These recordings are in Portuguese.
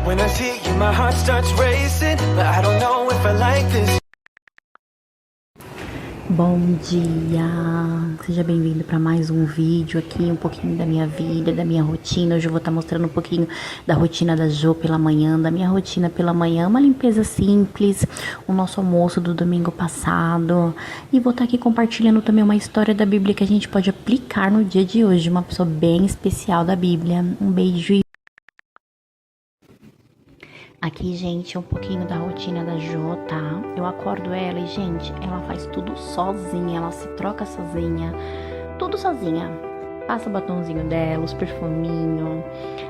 When I see you, my heart starts racing, but I don't know if I like this. Bom dia, seja bem-vindo para mais um vídeo aqui, um pouquinho da minha vida, da minha rotina. Hoje eu vou estar mostrando um pouquinho da rotina da Jo pela manhã, da minha rotina pela manhã, uma limpeza simples, o nosso almoço do domingo passado. E vou estar aqui compartilhando também uma história da Bíblia que a gente pode aplicar no dia de hoje, uma pessoa bem especial da Bíblia. Um beijo e aqui, gente, um pouquinho da rotina da Jo, tá? Eu acordo ela e, gente, ela faz tudo sozinha, ela se troca sozinha, tudo sozinha. Passa o batonzinho dela, os perfuminhos,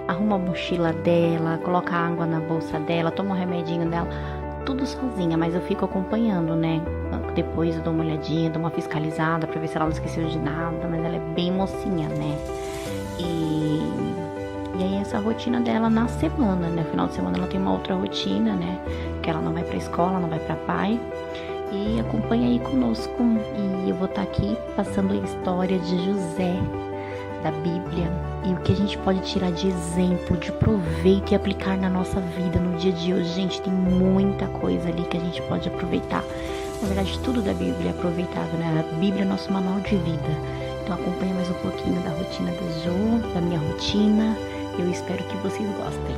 arruma a mochila dela, coloca água na bolsa dela, toma o remedinho dela, tudo sozinha, mas eu fico acompanhando, né? Depois eu dou uma olhadinha, dou uma fiscalizada pra ver se ela não esqueceu de nada, mas ela é bem mocinha, né? E aí essa rotina dela na semana, né? Final de semana ela tem uma outra rotina, né? Que ela não vai pra escola, não vai pra pai. E acompanha aí conosco. E eu vou estar aqui passando a história de José, da Bíblia. E o que a gente pode tirar de exemplo, de proveito e aplicar na nossa vida no dia de hoje. Gente, tem muita coisa ali que a gente pode aproveitar. Na verdade, tudo da Bíblia é aproveitável, né? A Bíblia é nosso manual de vida. Então acompanha mais um pouquinho da rotina da Jo, da minha rotina. Eu espero que vocês gostem.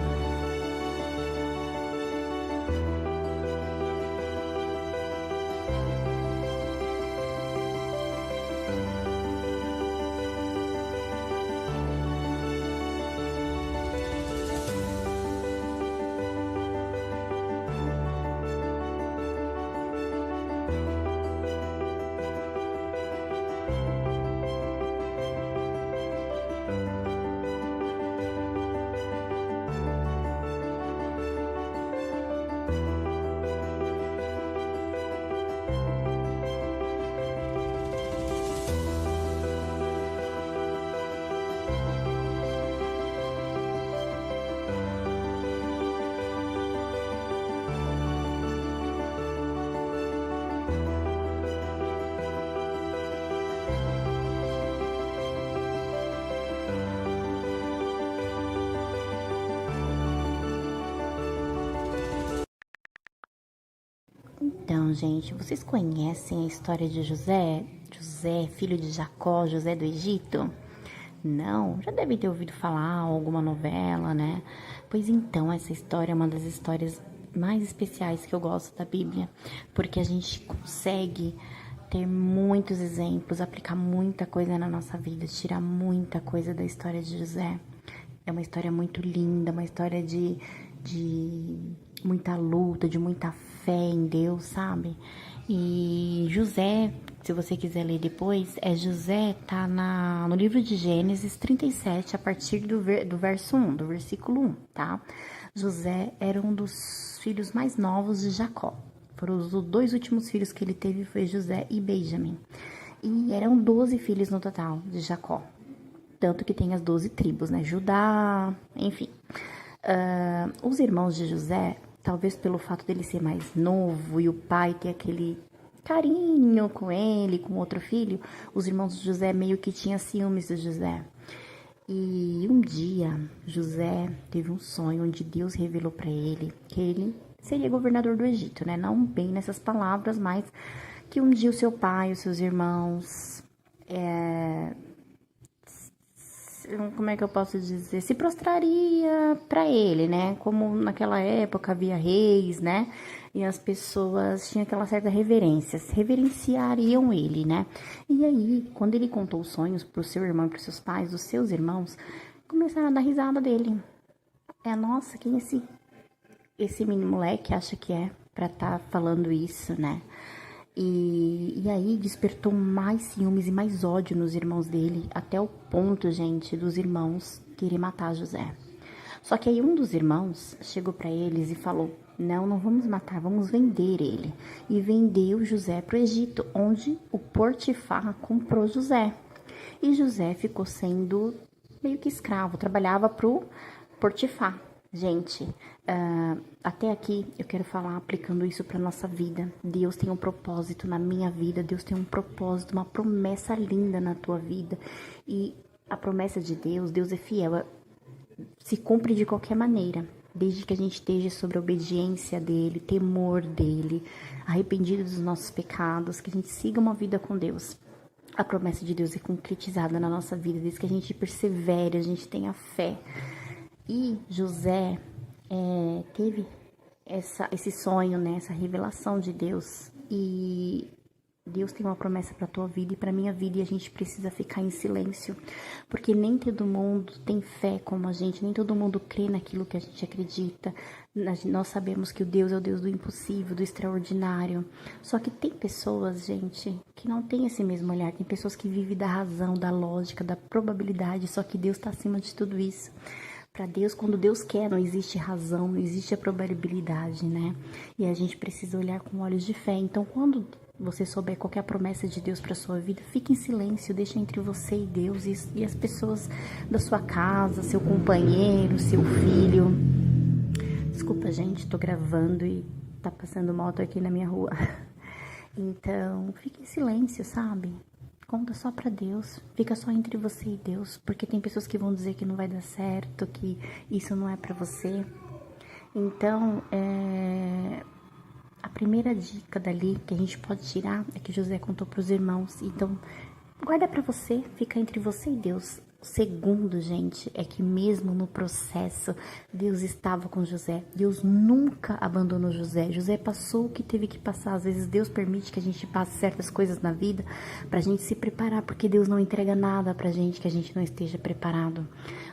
Então, gente, vocês conhecem a história de José? José, filho de Jacó, José do Egito? Não? Já devem ter ouvido falar alguma novela, né? Pois então, essa história é uma das histórias mais especiais que eu gosto da Bíblia, porque a gente consegue ter muitos exemplos, aplicar muita coisa na nossa vida, tirar muita coisa da história de José. É uma história muito linda, uma história de muita luta, de muita fé em Deus, sabe? E José, se você quiser ler depois, José tá no livro de Gênesis 37, a partir do verso 1, do versículo 1, tá? José era um dos filhos mais novos de Jacó. Foram os dois últimos filhos que ele teve, foi José e Benjamim. E eram 12 filhos no total de Jacó. Tanto que tem as 12 tribos, né? Judá, enfim. Os irmãos de José, talvez pelo fato dele ser mais novo e o pai ter aquele carinho com ele, com outro filho, os irmãos de José meio que tinham ciúmes de José. E um dia, José teve um sonho onde Deus revelou para ele que ele seria governador do Egito, né? Não bem nessas palavras, mas que um dia o seu pai, os seus irmãos, como é que eu posso dizer, se prostraria para ele, né? Como naquela época havia reis, né? E as pessoas tinham aquela certa reverência, reverenciariam ele, né? E aí, quando ele contou os sonhos pro seu irmão e pros seus pais, os seus irmãos começaram a dar risada dele. Nossa, quem é esse mini moleque acha que é pra tá falando isso, né? E aí despertou mais ciúmes e mais ódio nos irmãos dele, até o ponto, gente, dos irmãos querer matar José. Só que aí um dos irmãos chegou para eles e falou: não vamos matar, vamos vender ele. E vendeu José para o Egito, onde o Potifar comprou José. E José ficou sendo meio que escravo, trabalhava pro Potifar. Gente, até aqui eu quero falar aplicando isso para nossa vida. Deus tem um propósito na minha vida, Deus tem um propósito, uma promessa linda na tua vida. E a promessa de Deus, Deus é fiel, se cumpre de qualquer maneira. desde que a gente esteja sobre a obediência dele, temor dele, arrependido dos nossos pecados, que a gente siga uma vida com Deus. A promessa de Deus é concretizada na nossa vida, desde que a gente persevere, a gente tenha fé. E José teve esse sonho, né, essa revelação de Deus. E Deus tem uma promessa para a tua vida e para minha vida, e a gente precisa ficar em silêncio, porque nem todo mundo tem fé como a gente, nem todo mundo crê naquilo que a gente acredita. Nós sabemos que o Deus é o Deus do impossível, do extraordinário. Só que tem pessoas, gente, que não tem esse mesmo olhar. Tem pessoas que vivem da razão, da lógica, da probabilidade, só que Deus está acima de tudo isso. Para Deus, quando Deus quer, não existe razão, não existe a probabilidade, né? E a gente precisa olhar com olhos de fé. Então, quando você souber qual é a promessa de Deus para sua vida, fique em silêncio, deixa entre você e Deus e as pessoas da sua casa, seu companheiro, seu filho. Desculpa, gente, tô gravando e tá passando moto aqui na minha rua. Então, fique em silêncio, sabe? Conta só pra Deus, fica só entre você e Deus, porque tem pessoas que vão dizer que não vai dar certo, que isso não é pra você. Então, a primeira dica dali que a gente pode tirar é que José contou pros irmãos. Então, guarda pra você, fica entre você e Deus. O segundo, gente, é que mesmo no processo, Deus estava com José. Deus nunca abandonou José. José passou o que teve que passar. Às vezes Deus permite que a gente passe certas coisas na vida pra gente se preparar, porque Deus não entrega nada pra gente que a gente não esteja preparado.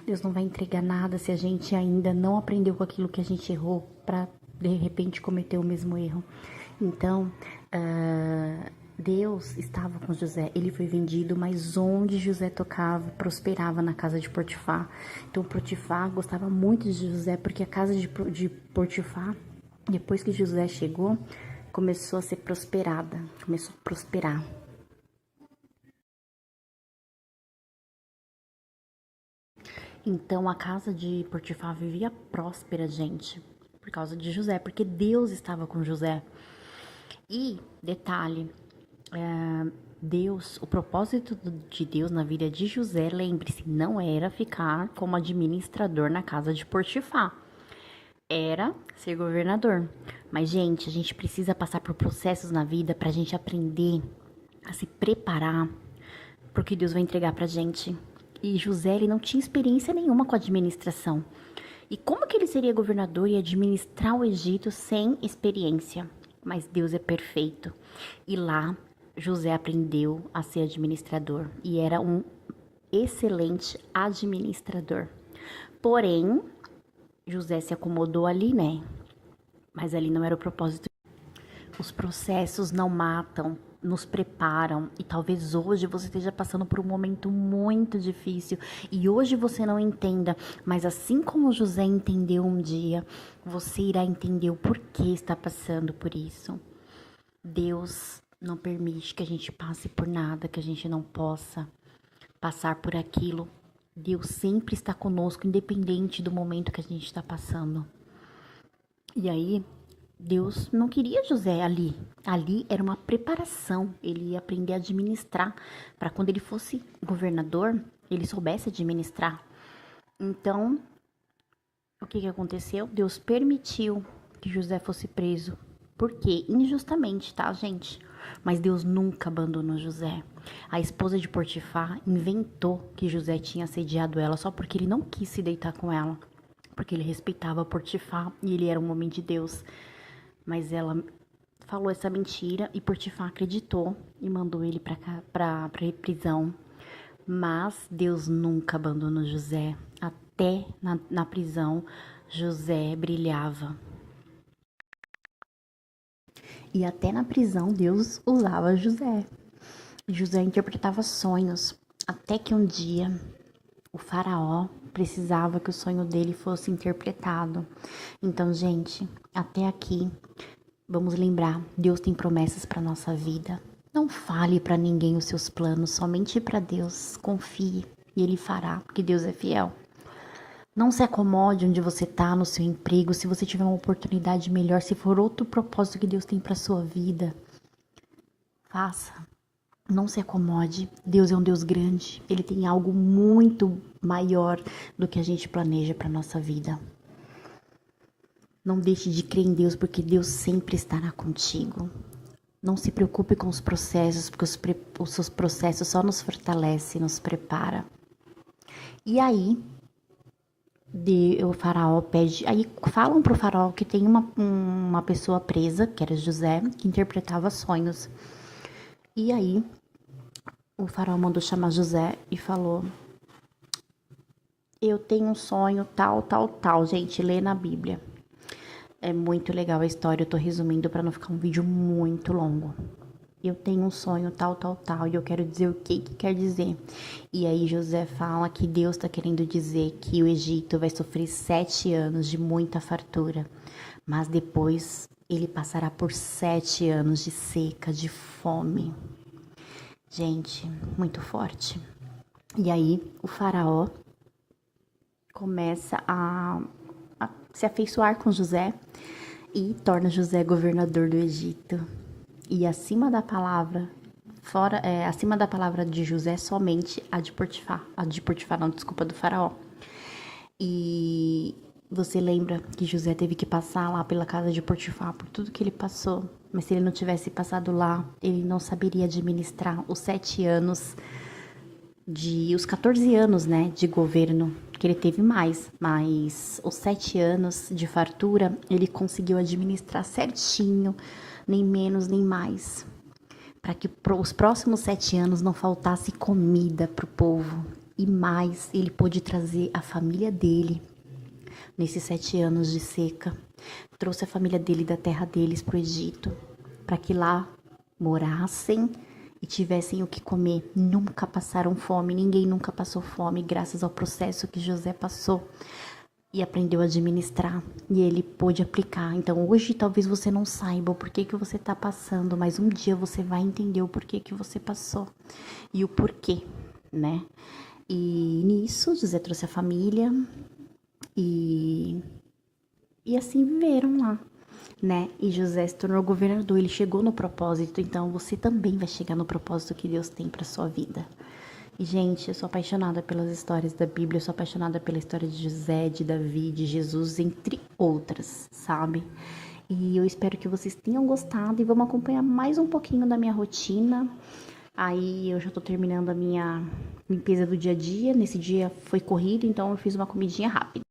Deus não vai entregar nada se a gente ainda não aprendeu com aquilo que a gente errou pra, de repente, cometer o mesmo erro. Então, Deus estava com José, ele foi vendido, mas onde José tocava, prosperava na casa de Potifar. Então Potifar gostava muito de José, porque a casa de Potifar, depois que José chegou, começou a ser prosperada, começou a prosperar. Então a casa de Potifar vivia próspera, gente, por causa de José, porque Deus estava com José. E, detalhe, Deus, o propósito de Deus na vida de José, lembre-se, não era ficar como administrador na casa de Potifar, era ser governador. Mas, gente, a gente precisa passar por processos na vida pra gente aprender a se preparar porque Deus vai entregar pra gente. E José, ele não tinha experiência nenhuma com a administração. E como que ele seria governador e administrar o Egito sem experiência? Mas Deus é perfeito. E lá, José aprendeu a ser administrador e era um excelente administrador. Porém, José se acomodou ali, né? Mas ali não era o propósito. Os processos não matam, nos preparam. E talvez hoje você esteja passando por um momento muito difícil e hoje você não entenda, mas assim como José entendeu um dia, você irá entender o porquê está passando por isso. Deus não permite que a gente passe por nada, que a gente não possa passar por aquilo. Deus sempre está conosco, independente do momento que a gente está passando. E aí, Deus não queria José ali. Ali era uma preparação. Ele ia aprender a administrar, para quando ele fosse governador, ele soubesse administrar. Então, o que aconteceu? Deus permitiu que José fosse preso. Por quê? Injustamente, tá, gente? Mas Deus nunca abandonou José. A esposa de Potifar inventou que José tinha assediado ela só porque ele não quis se deitar com ela. Porque ele respeitava Potifar e ele era um homem de Deus. Mas ela falou essa mentira e Potifar acreditou e mandou ele pra prisão. Mas Deus nunca abandonou José. Até na prisão, José brilhava. E até na prisão, Deus usava José. José interpretava sonhos. Até que um dia, o faraó precisava que o sonho dele fosse interpretado. Então, gente, até aqui, vamos lembrar, Deus tem promessas para nossa vida. Não fale para ninguém os seus planos, somente para Deus. Confie e Ele fará, porque Deus é fiel. Não se acomode onde você está, no seu emprego, se você tiver uma oportunidade melhor, se for outro propósito que Deus tem para sua vida. Faça. Não se acomode. Deus é um Deus grande. Ele tem algo muito maior do que a gente planeja para nossa vida. Não deixe de crer em Deus, porque Deus sempre estará contigo. Não se preocupe com os processos, porque os seus processos só nos fortalecem, nos prepara. E aí, o faraó pede... Aí falam pro faraó que tem uma pessoa presa, que era José, que interpretava sonhos. E aí, o faraó mandou chamar José e falou: eu tenho um sonho tal, tal, tal. Gente, lê na Bíblia. É muito legal a história, eu tô resumindo para não ficar um vídeo muito longo. Eu tenho um sonho tal, tal, tal, e eu quero dizer o que quer dizer. E aí José fala que Deus tá querendo dizer que o Egito vai sofrer 7 anos de muita fartura, mas depois ele passará por 7 anos de seca, de fome. Gente, muito forte. E aí o faraó começa a se afeiçoar com José e torna José governador do Egito. E acima da palavra, acima da palavra de José, somente a de Potifar. A de Potifar não, desculpa, do faraó. E você lembra que José teve que passar lá pela casa de Potifar por tudo que ele passou. Mas se ele não tivesse passado lá, ele não saberia administrar os 7 anos os 14 anos, né, de governo, que ele teve mais, mas os 7 anos de fartura, ele conseguiu administrar certinho, nem menos nem mais, para que os próximos 7 anos não faltasse comida pro povo, e mais, ele pôde trazer a família dele, nesses 7 anos de seca, trouxe a família dele da terra deles pro Egito, para que lá morassem e tivessem o que comer. Nunca passaram fome, ninguém nunca passou fome, graças ao processo que José passou e aprendeu a administrar, e ele pôde aplicar. Então hoje talvez você não saiba o porquê que você está passando, mas um dia você vai entender o porquê que você passou e o porquê, né? E nisso José trouxe a família e assim viveram lá, né? E José se tornou governador, ele chegou no propósito, então você também vai chegar no propósito que Deus tem para sua vida. E, gente, eu sou apaixonada pelas histórias da Bíblia, eu sou apaixonada pela história de José, de Davi, de Jesus, entre outras, sabe? E eu espero que vocês tenham gostado e vamos acompanhar mais um pouquinho da minha rotina. Aí eu já tô terminando a minha limpeza do dia a dia, nesse dia foi corrido, então eu fiz uma comidinha rápida.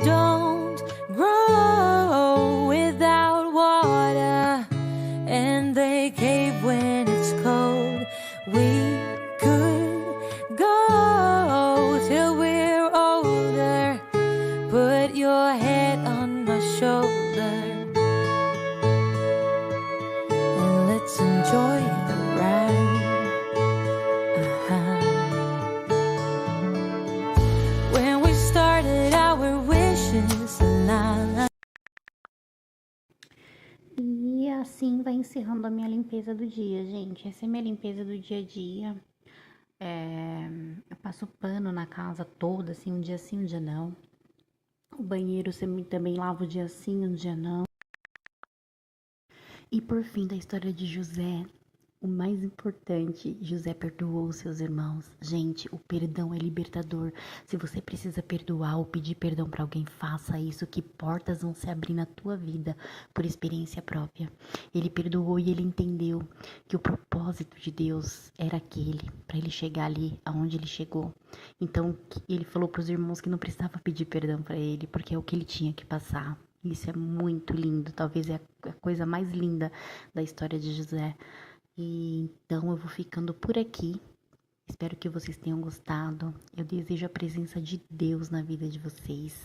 Don't grow without water, and they cave when it's cold. We could go till we're older. Put your head on my shoulder, and let's enjoy the ride. When we started our wishes aligned. E assim vai encerrando a minha limpeza do dia, gente. Essa é a minha limpeza do dia a dia. Eu passo pano na casa toda, assim, um dia sim, um dia não. O banheiro também lavo um dia sim, um dia não. E por fim, da história de José, o mais importante, José perdoou seus irmãos. Gente, o perdão é libertador. Se você precisa perdoar ou pedir perdão para alguém, faça isso, que portas vão se abrir na tua vida por experiência própria. Ele perdoou e ele entendeu que o propósito de Deus era aquele, para ele chegar ali aonde ele chegou. Então, ele falou para os irmãos que não precisava pedir perdão para ele, porque é o que ele tinha que passar. Isso é muito lindo, talvez é a coisa mais linda da história de José. E então eu vou ficando por aqui. Espero que vocês tenham gostado. Eu desejo a presença de Deus na vida de vocês.